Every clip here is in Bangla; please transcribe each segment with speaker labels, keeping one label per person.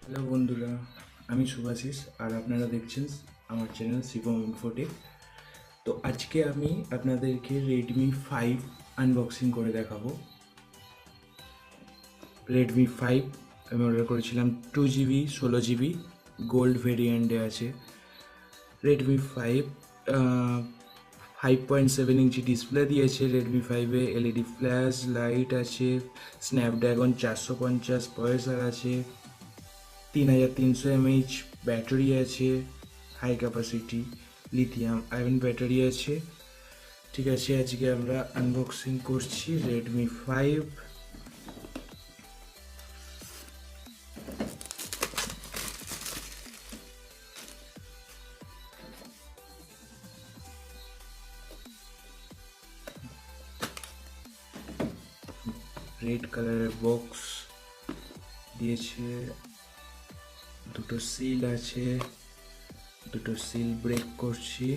Speaker 1: হ্যালো বন্ধুরা, আমি শুভাশিস আর আপনারা দেখছেন আমার চ্যানেল শিবম ইনফোটেক। তো আজকে আমি আপনাদেরকে রেডমি 5 আনবক্সিং করে দেখাবো। রেডমি 5 আমি অর্ডার করেছিলাম 2 GB 16 GB গোল্ড ভেরিয়েন্টে আছে। রেডমি 5 5.7 ইঞ্চি ডিসপ্লে দিয়েছে। রেডমি 5-এ LED ফ্ল্যাশ লাইট আছে, স্ন্যাপড্রাগন 450 প্রসেসর আছে, 3300 mAh ব্যাটারি আছে, high capacity lithium ion battery আছে। ঠিক আছে, আজকে আমরা আনবক্সিং করছি রেডমি 5। রেড কালারের বক্স দিয়েছে, দুটো সিল আছে, দুটো সিল ব্রেক করছি।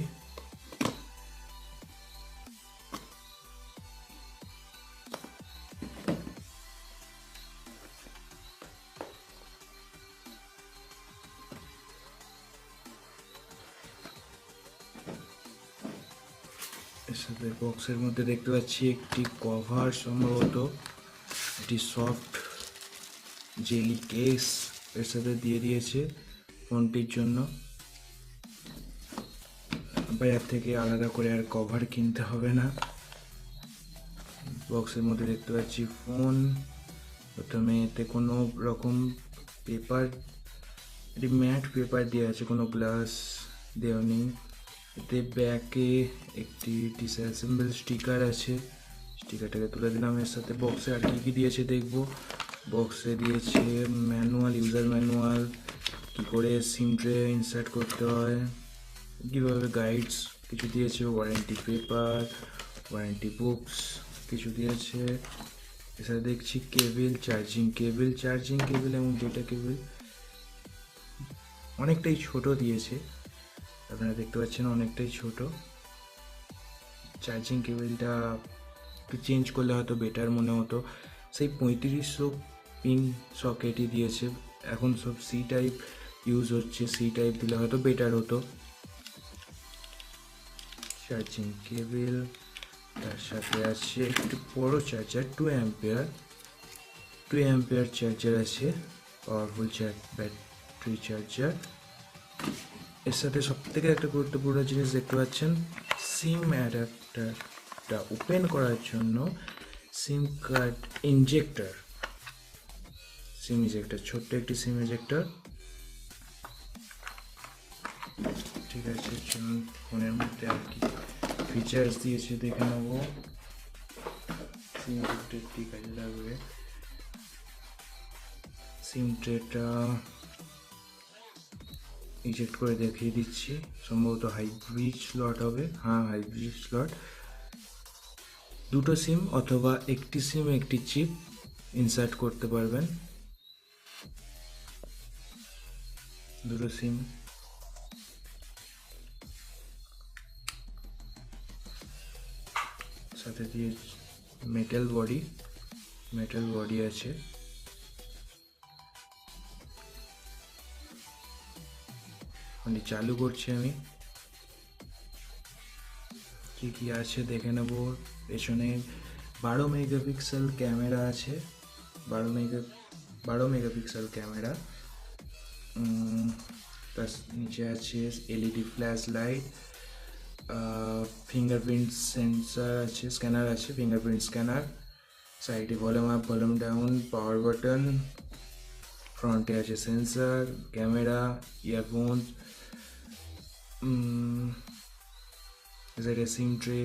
Speaker 1: এর সাথে বক্সের মধ্যে দেখতে পাচ্ছি একটি কভার, সম্ভবত একটি সফট জেলি কেস এর সাথে দিয়ে দিয়েছে ফোনটির জন্য। বাজার থেকে আলাদা করে আর কভার কিনতে হবে না। বক্সের মধ্যে দেখতে পাচ্ছি ফোন। প্রথমে এতে কোনো রকম পেপার, এটি ম্যাট পেপার দেওয়া আছে, কোনো গ্লাস দেওয়া নেই। এতে ব্যাকে একটি ডিসঅ্যাসেম্বল স্টিকার আছে, স্টিকারটাকে তুলে দিলাম। এর সাথে বক্সে আর কী কী দিয়েছে দেখবো। বক্সে দিয়েছে ম্যানুয়াল, ইউজার ম্যানুয়াল, কী করে সিম ট্রে ইনসার্ট করতে হয়, কীভাবে গাইডস কিছু দিয়েছে, ওয়ারেন্টি পেপার, ওয়ারেন্টি বুকস কিছু দিয়েছে। এছাড়া দেখছি কেবল, চার্জিং কেবল এবং ডেটা কেবল অনেকটাই ছোট দিয়েছে, আপনারা দেখতে পাচ্ছেন অনেকটাই ছোট। চার্জিং কেবলটা একটু চেঞ্জ করলে হয়তো বেটার মনে হতো। সেই 3500 পিন সকেটই দিয়েছে, এখন সব সি টাইপ ইউজ হচ্ছে, সি টাইপ দিলে হয়তো বেটার হতো। চার্জিং কেবল, তার সাথে আছে একটু বড় চার্জার, 2 অ্যাম্পিয়ার চার্জার আছে, পাওয়ারফুল ব্যাটারি চার্জার। এর সাথে সবথেকে একটা গুরুত্বপূর্ণ জিনিস দেখতে পাচ্ছেন, সিম অ্যাডাপ্টারটা ওপেন করার জন্য সিম কার্ড ইনজেক্টর, ছোট্ট একটি সিম ইনজেক্টর। ঠিক আছে, চলুন ফোনের মধ্যে আর কি ফিচার্স দিয়েছে দেখে নেবো। সিম ইনজেক্টরটি কাজে লাগবে। সিম ট্রেটা ইজেক্ট করে দেখিয়ে দিচ্ছি, সম্ভবত হাইব্রিড স্লট হবে। হ্যাঁ, হাইব্রিড স্লট। দুটো সিম অথবা একটি সিম একটি চিপ ইনসার্ট করতে পারবেন। দুটো সিম, সাথে দিয়ে মেটাল বডি আছে। ফোনটি চালু করছি আমি, কি কি আছে দেখে নেব। পেছনে 12 মেগাপিক্সেল ক্যামেরা আছে, 12 মেগাপিক্সেল ক্যামেরা। তার নিচে আছে LED flash light, fingerprint sensor আছে, স্ক্যানার আছে, ফিঙ্গারপ্রিন্ট স্ক্যানার। সাইডে volume up, volume down, power button. ফ্রন্টে আছে sensor, camera, earphones, sim tray,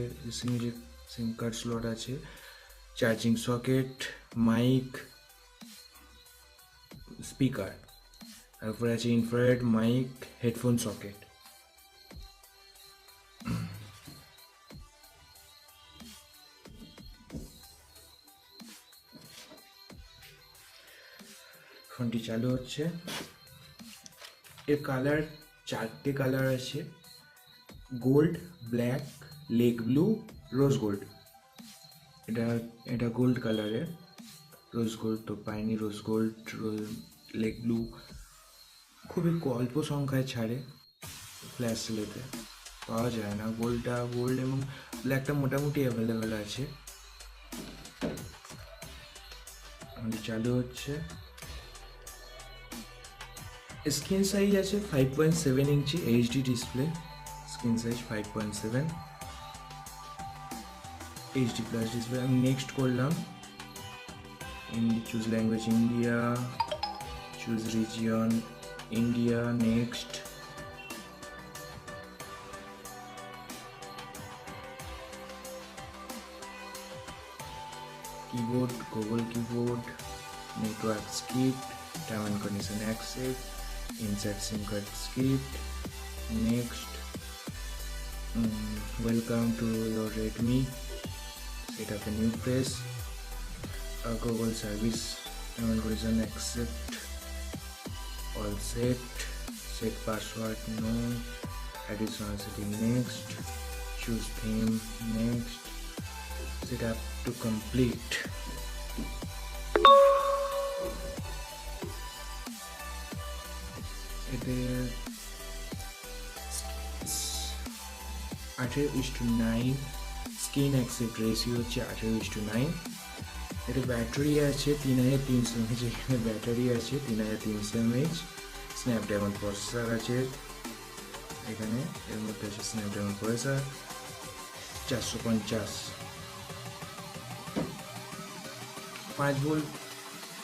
Speaker 1: sim card slot আছে, চার্জিং সকেট, মাইক, স্পিকার। তারপরে আছে ইনফ্রারেড মাইক, হেডফোন সকেট। ফোনটি চালু হচ্ছে। এর কালার 4টে কালার আছে, gold, black, lake blue, rose gold. এটা গোল্ড কালারের, রোজ গোল্ড তো পাইনি, রোজ গোল্ড, লেক ব্লু, খুবই অল্প সংখ্যায় ছাড়ে ফ্ল্যাশ সেলেতে, পাওয়া যায় না। গোল্ড এবং ব্ল্যাকটা মোটামুটি অ্যাভেলেবেল আছে। আমাদের চালু হচ্ছে। স্ক্রিন সাইজ আছে 5.7 ইঞ্চি HD display, screen size 5.7 HD plus display. আমি নেক্সট করলাম, choose language India, choose region India, next. keyboard, Google keyboard, network script, term and condition accept, insert SIM card script, next. Welcome to your Redmi, set up a new page, Google service, term and condition accept, all set, set password no, additional setting next, choose theme next, set up to complete. এতে 18:9 স্ক্রিন অ্যাকসেপ্ট রেশিও হচ্ছে 18:9। এতে ব্যাটারি আছে 3300 mAh, এখানে ব্যাটারি আছে 3300 mAh। স্ন্যাপড্রাগন প্রসেসর আছে এখানে, এর মধ্যে আছে স্ন্যাপড্রাগন প্রসেসর 450, 5 ভোল্ট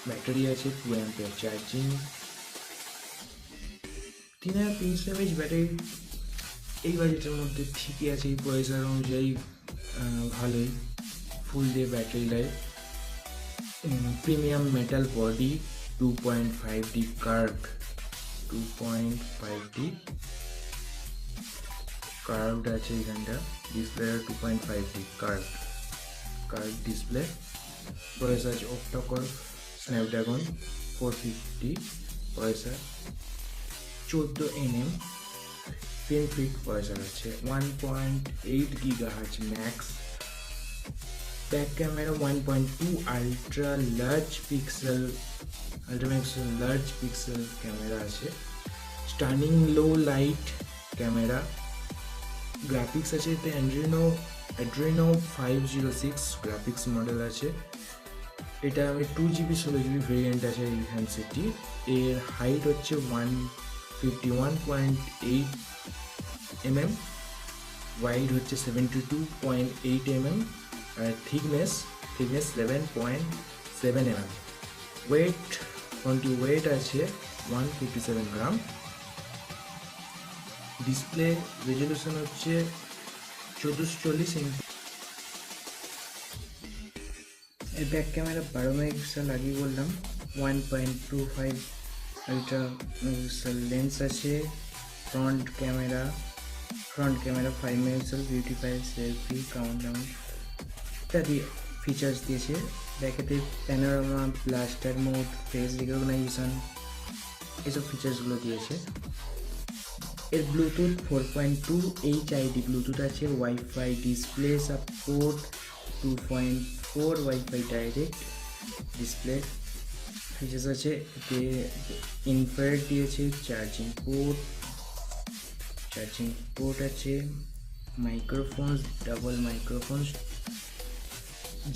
Speaker 1: ব্যাটারি আছে, 2 অ্যাম্পিয়ার চার্জিং, 3300 mAh ব্যাটারি এই বাজেটের মধ্যে ঠিকই আছে। এই প্রসেসর অনুযায়ী ভালোই, full day battery life. Premium metal body, 2.5D curved, 2.5D curved আছে এখানটা। Display 2.5D curve display. Processor আছে octa-core Snapdragon 450 processor, 14nm FinFET processor আছে, 1.8 GHz max. Back camera 1.2 ultra large pixel camera আছে, stunning low light camera. Graphics আছে এতে অ্যাড্রেনো 506 গ্রাফিক্স মডেল আছে। এটা আমি 2GB 16GB ভেরিয়েন্ট আছে এই হ্যান্ডসেটটি। এর হাইট হচ্ছে 151.8 mm, ওয়াইড হচ্ছে 72.8 mm, আর থিকনেস 7.7 mm। ওয়েট আছে 157 গ্রাম। ডিসপ্লে রেজলিউশন হচ্ছে 1440 ইঞ্চি। এর ব্যাক ক্যামেরা 12 মেগাপিক্সেল, আগে বললাম। 1.25 আলট্রা মেগাপিক্সেল লেন্স আছে। Front camera 5 megapixel, beautify selfie countdown ইত্যাদি ফিচার্স দিয়েছে। ব্যাকেতে panorama, blaster mode, face recognition এসব ফিচার্সগুলো দিয়েছে। এর ব্লুটুথ 4.2 HID ব্লুটুথ আছে, WiFi display support 2.4 WiFi direct display features আছে। এতে ইনফ্রারেড দিয়েছে, চার্জিং পোর্ট আছে, microphones, double microphones,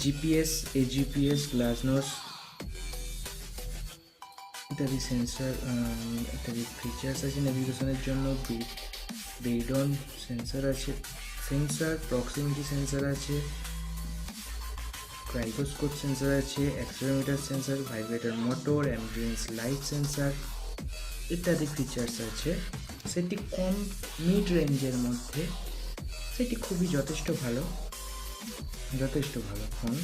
Speaker 1: GPS, AGPS, GLONASS ইত্যাদি সেন্সার ইত্যাদি ফিচার্স আছে। নেভিগেশনের জন্য বেডন সেন্সার প্রক্সিমিটি সেন্সার আছে, ক্রাইবোস্কোপ সেন্সার আছে, accelerometer sensor, vibrator motor, ambience light sensor ইত্যাদি ফিচার্স আছে। সেটি কম মিড রেঞ্জের মধ্যে, সেটি খুবই যথেষ্ট ভালো ফোন।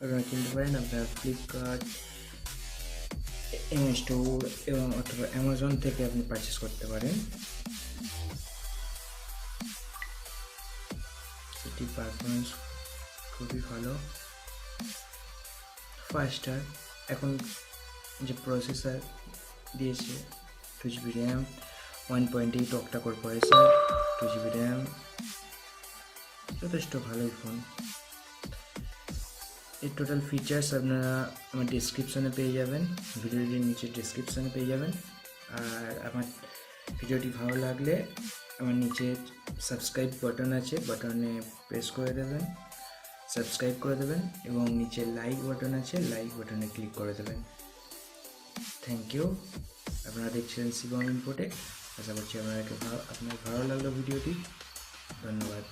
Speaker 1: আপনারা কিনতে পারেন, আপনারা ফ্লিপকার্ট, স্টোর এবং অথবা অ্যামাজন থেকে আপনি পারচেস করতে পারেন। সেটি পারফরমেন্স খুবই ভালো, ফাস্টার। এখন যে প্রসেসর দিয়েছে 2GB RAM, 1.8 octa-core processor, 2GB RAM, যথেষ্ট ভালোই ফোন। এর টোটাল ফিচার্স আপনারা আমার ডিসক্রিপশানে পেয়ে যাবেন, ভিডিওটির নিচে ডিসক্রিপশানে পেয়ে যাবেন।
Speaker 2: আর আমার ভিডিওটি ভালো লাগলে আমার নিচে সাবস্ক্রাইব বাটন আছে, বাটনে প্রেস করে দেবেন, সাবস্ক্রাইব করে দেবেন এবং নিচে লাইক বাটন আছে, লাইক বাটনে ক্লিক করে দেবেন। Thank you. আপনারা দেখছিলেন শিবম ইনফোটেক। আশা করছি আপনার ভালো লাগলো ভিডিওটি। ধন্যবাদ।